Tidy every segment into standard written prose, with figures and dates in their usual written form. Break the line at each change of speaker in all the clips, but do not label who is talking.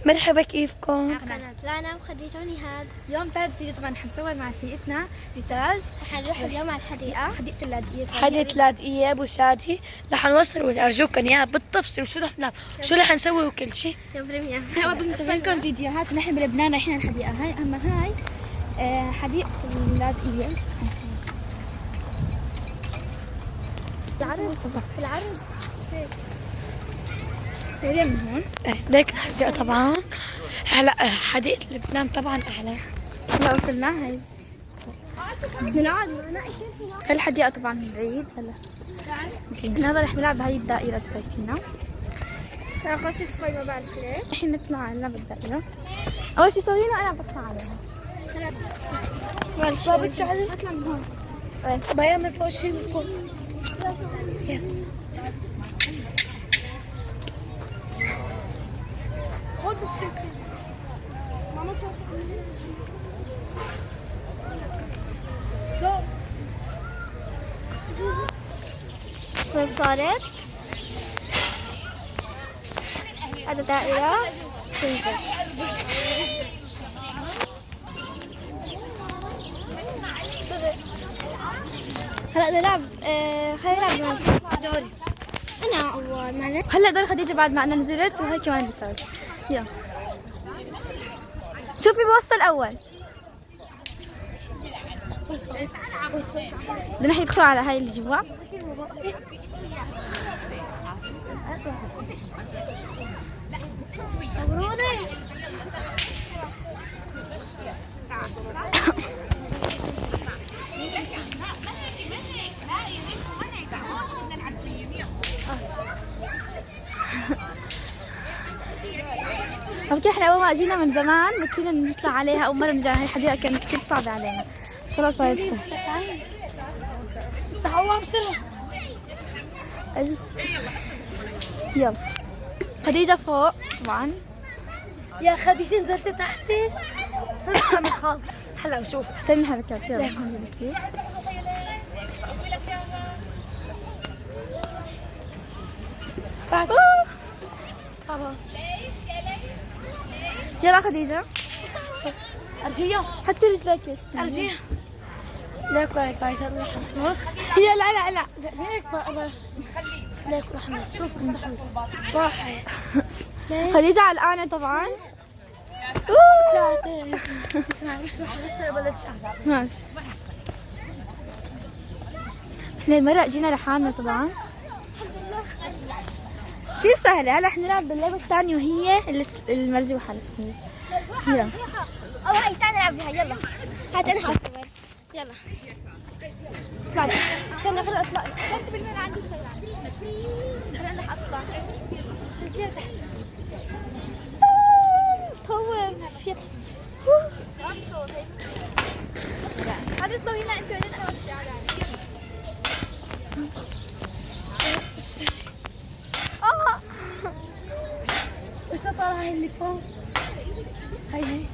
مرحبا، كيفكم؟
قناة لانا وخديجة ونهاد.
اليوم ثالث فيديو طبعا حنصور مع رفيقتنا ريتاج.
حنروح اليوم على الحديقة،
حديقة اللاذقية.
حديقة اللاذقية ابو شادي. رح نوصل ارجوكم اياها بالتفصيل، وشو رح نعمل شو رح نسوي وكل شيء.
يا بريميا.
هلا بنسوي لكم فيديوهات. نحن بلبنان رايحين على الحديقة هاي، اما هاي حديقة اللاذقية.
العرض
سيرين من هون.
ليك الحديقة طبعا. هلا حديقة لبنان طبعا اعلى.
هلا وصلنا. هاي نلعب هاي الحديقة طبعا من بعيد. هلا هذا رح نلعب بهاي الدائرة اللي شايفينها.
خفيف شوي ما بعرف ليه.
الحين نطلع على بالدائرة. أول شي سوينا أنا بطلع عليها.
ما بتشعلي؟
اطلع من هون.
ضيع من فوق شيء من فوق.
خذ بسكوت. ماما شوف. وين صارت؟ هذا دائرة تنزل. هلا بدنا نلعب. خلينا نلعب دوري. أنا أول معلش.
هلا دور خديجة بعد ما أنا نزلت، وهي كمان ريتاج. يلا شوفي بوصل أول. بدنا نحن يدخلوا على هاي اللي جوا.
صوروني.
عرفتي احنا اول ما اجينا من زمان بكينا نطلع عليها، اول مره نرجع هاي الحديقه كانت كثير صعبه علينا. خلاص صارت سهله.
تعالوا بسرعة.
يلا خديجه فوق طبعا.
يا خديجة نزلت تحتي صرت عم خاف. هلا وشوف
تم حركات. يلا هون
بعد. بابا
يلا خديجه
ارجيها
حطي رجلك.
ارجيها. ليك وهيك هاي يلا حنروح.
يا لا لا لا
ليك بقى ليك رح نشوف راح.
خديجه علقانه طبعا.
بس رح نصير بلد شعب.
ماشي. احنا المرة اجينا لحالنا طبعا. كثير سهلة. هلا حنلعب باللعبة الثانية وهي المرجوحة الاسمية. يلا
أو هاي تعال نلعب بها. يلا هات أنا حاصور. يلا
اطلعي.
استنى خليني أطلع. أنت بالمين عندي شوي. هلا أنا حأطلع. تنزلي تحت. خوف. هذا سوينا أنت وين أنا وسطي.
بس طالعة هاي اللي فوق. هاي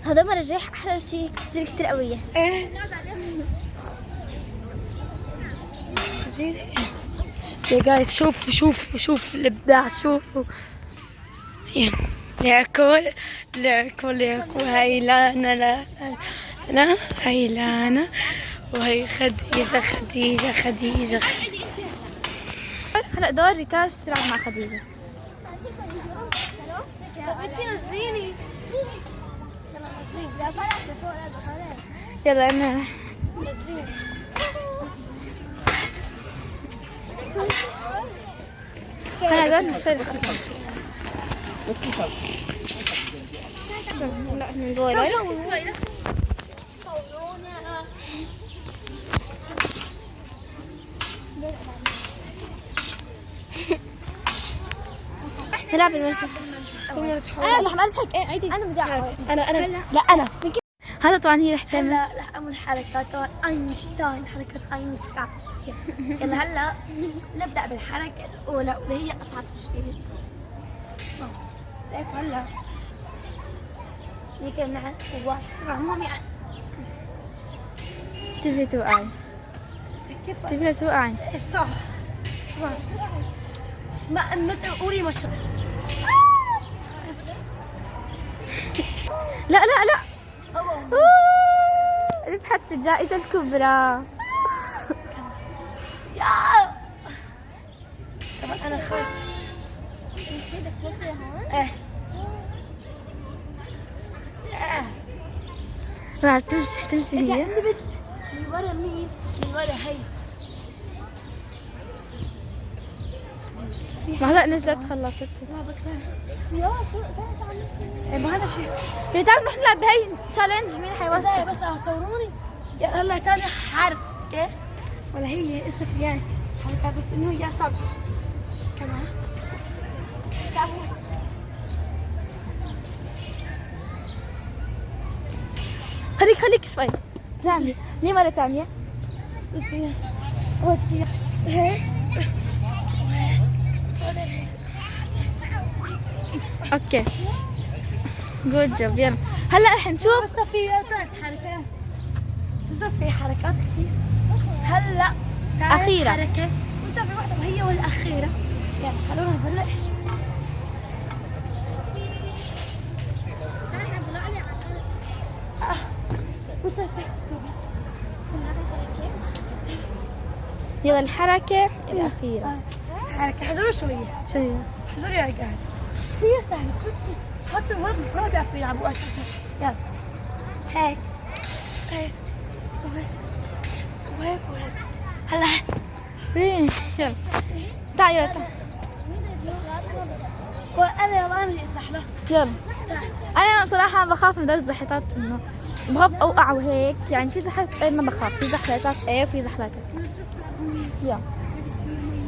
هذا مرجح أحلى شيء كتير قوية.
ايه يا جايز شوفوا الابداع. شوفوا ليكول هاي لانا هاي لانا وهي خديجة.
هلا دور ريتاج تلعب مع خديجة.
طب انتي نزليني.
يلا انا هلا دور شوي. لا نقول نلعب المرجح.
أنا رح أرجحك. إيه عيدي. أنا بدي أعرف.
انا
هذا طبعا هي رح تعمل.
هلا رح اعمل حركات طبعا حركة اينشتاين. يلا هلا نبدأ بالحركة الأولى واللي هي أصعب شيء. ليك هلا هيك مع واحد بسرعة مو يعني
تبي توقعي. تبي توقعي.
صح ما تقولي ما شاء الله.
لا لا لا. ربحت في الجائزة الكبرى.
يا طبعا انا خايف.
بدك توصلي هون؟
ايه
لا تمشي
اذا
هي.
قلبت من ورا مين؟ من ورا هي.
ما هلا نزلت خلصت.
يا شو تعال شو عم نسوي؟ ايه ما هذا شيء.
يا تعال نروح نلعب بهي تشالنج مين حيوصل.
بس صوروني. يا هلا تاني حركة ولا هي اسف يعني حركة بس انه يا صبش كمان.
خليك شوي. ثانية. ليه مرة ثانية؟
أول شيء هيك.
اوكي. جود جوب يلا. هلا رح نشوف.
بس في ثلاث حركات. بس في حركات كثير. هلا
أخيرة.
حركة بس في واحدة وهي والأخيرة. يلا خلونا نبلش. بس في
يلا الحركة الأخيرة.
حركة حضروا شوية.
شو هي؟
حضروا يا جاهز. كثير سهل. حطوا الولد الصغار بيعرفوا يلعبوا أساسا. يلا هيك هيك وهيك وهيك وهيك. هلا
إيه يلا. تعال يلا تعال.
وأنا يلا أنا بدي أتزحلق.
يلا. أنا بصراحة بخاف من ذا الزحلقات إنه بخاف أوقع وهيك يعني في زحلقات إيه ما بخاف في زحلقات إيه وفي زحلقات. يلا.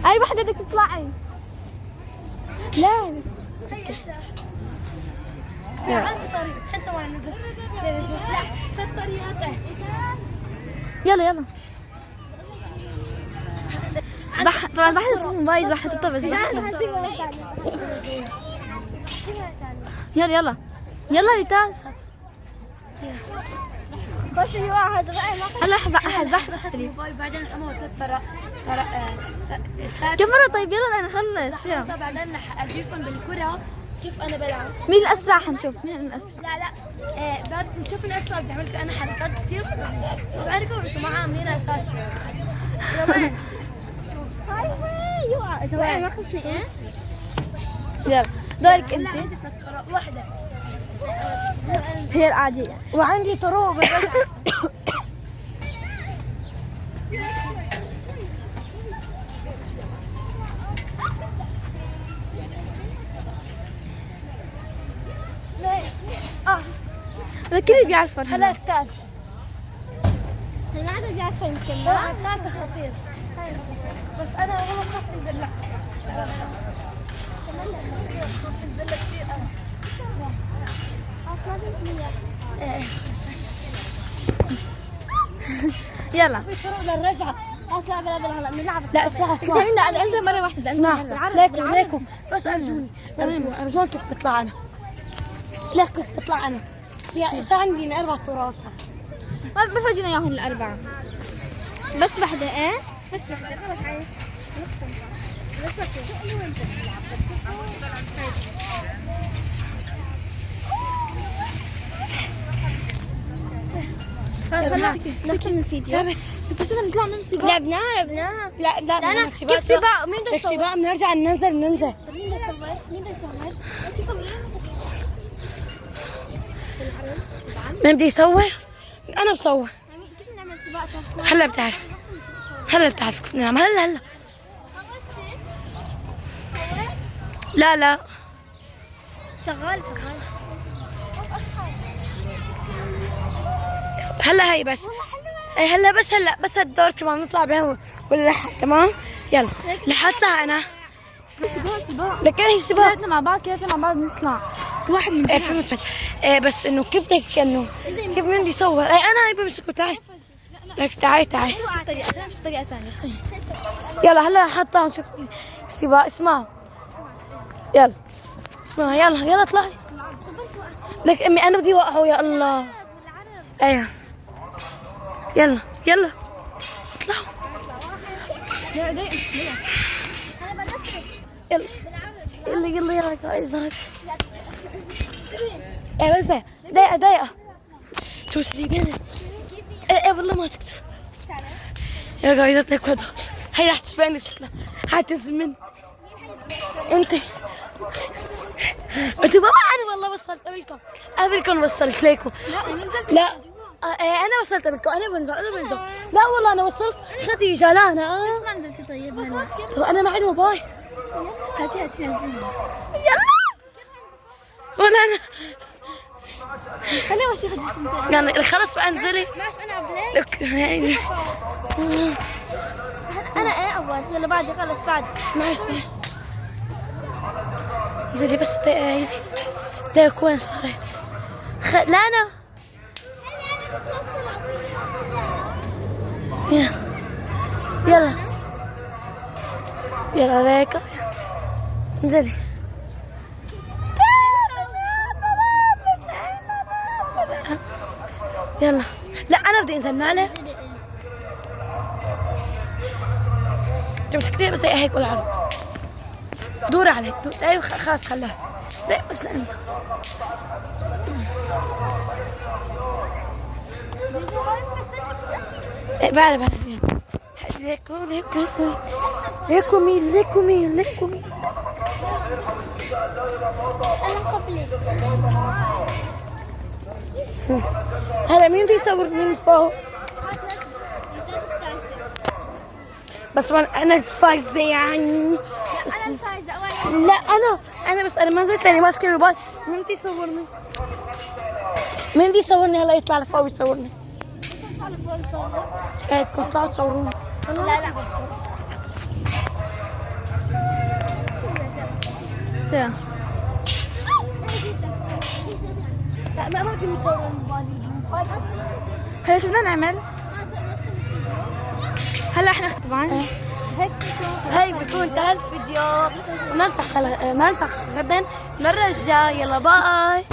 أي وحدة بدك تطلعي؟ لا.
يلا عندي طريقة حتى وأنا نزلت. لا ثلاث طريقات.
يلا. طبعا زحلقت الماي زحلقتها بس يلا ريتاج.
بس يوقع هذا بقى
هلا حزحلق.
بعدين الأمور ترى
كم مرة طيب يلا نخلص يلا.
بعدين رح أجيكم بالكرة كيف أنا بلعب.
مين الأسرع حنشوف مين الأسرع.
لا بعد نشوف الأسرع بيعمل أنا حركات كثير بعرفكم أنتم ما عاملينها أساسا.
يوقع اذا وقع ما خصني ايه.
يلا دورك
هلا
أنت.
عندي ثلاث طرق واحدة
هي العادية.
وعندي طرق بالرجعة.
الكل بيعرفون
هلا الثالث.
هلا هذا بيعرفه يمكن
لا الثالث خطير بس أنا والله بخاف انزل. لا بخاف انزل كثير أنا.
اصلا اسمي
يلا.
في طرق للرجعة.
اصلا بلا هلا بنلعب.
لا اسمع
سامينا أنا أنزل مرة واحدة.
اسمع ليكم بس ارجوني كيف بطلع انا. ليك كيف بطلع انا. في عندي 4 طرق.
ما بفرجينا إياهم الأربعة. بس واحدة إيه؟
بس واحدة خلص عادي. بس اوكي.
نحكي من الفيديو. بس أنا نطلع من سباق.
لعبناها
لا
انا كيف سباق مين بده
لك سباق بنرجع ننزل
مين بده يصور؟ انت صوري.
مين بده يصور؟ انا بصور.
كيف نعمل سباق؟
هلا بتعرف كيف نعمل. هلا لا
شغال
هلا هي بس اي هلا بس الدور كمان نطلع بهم ولا تمام. يلا رح اطلع انا.
سباق.
لكن هي سباق
كلنا مع بعض نطلع. كل واحد من
ايه
جهة.
فهمت. ايه بس انه كيف بدك انه كيف من بدي يصور. ايه انا هي بمسكه. تعي لك تعي
شوف طريقة ثانية. استني.
يلا هلا حطها نشوف سباق. اسمع يلا اسمع يلا اطلعي. لك امي انا بدي اوقعه. يا الله. ايوه يلا اطلعوا. يلا يا جايز. ايه بس دقيقة توصلي ايه والله ما تقدر يا جايزة تاكل. هي راح تسبقني شكلها هتزمن. انت بابا انا والله وصلت قبلكم وصلت لكم.
لا انا نزلت.
لا انا وصلت قبلكم. انا بنزل لا والله انا وصلت خديجة. لا انا
ليش ما نزلتي طيب هلا؟
طب انا معي الموبايل.
هاتي نزلي.
يلا ولا انا
خلي وشي خديجة تنزل.
يعني خلص بقى انزلي.
ماشي انا قبلك.
يعني
انا ايه اول يلا بعدي خلص بعدي.
اسمعي انزلي بس دقيقة. دقيقة وين صارت؟ لا انا يلا دقيقة انزلي. يلا لا انا بدي انزل معلش. تمسكني بس هيك ولا عروض. دور عليك ايوه خلاص خلاها. لا بس لا انزل. بعد ليكم
انا قبلك.
هلا مين بده يصورني من فوق؟ بس انا الفايزة يعني.
انا الفايزة اول.
لا انا بس انا ما نزلت لاني ماسكه الموبايل. مين بده يصورني؟ مين بده يصورني هلا يطلع لفوق ويصورني؟ ايه كنت طلعوا تصوروني.
لا
لا ما بدي متصور الموبايل.
هلا شو بدنا نعمل؟ هلا احنا طبعا
هاي بيكون انتهى الفيديو ونلتقي غدا المرة الجاية. يلا باي.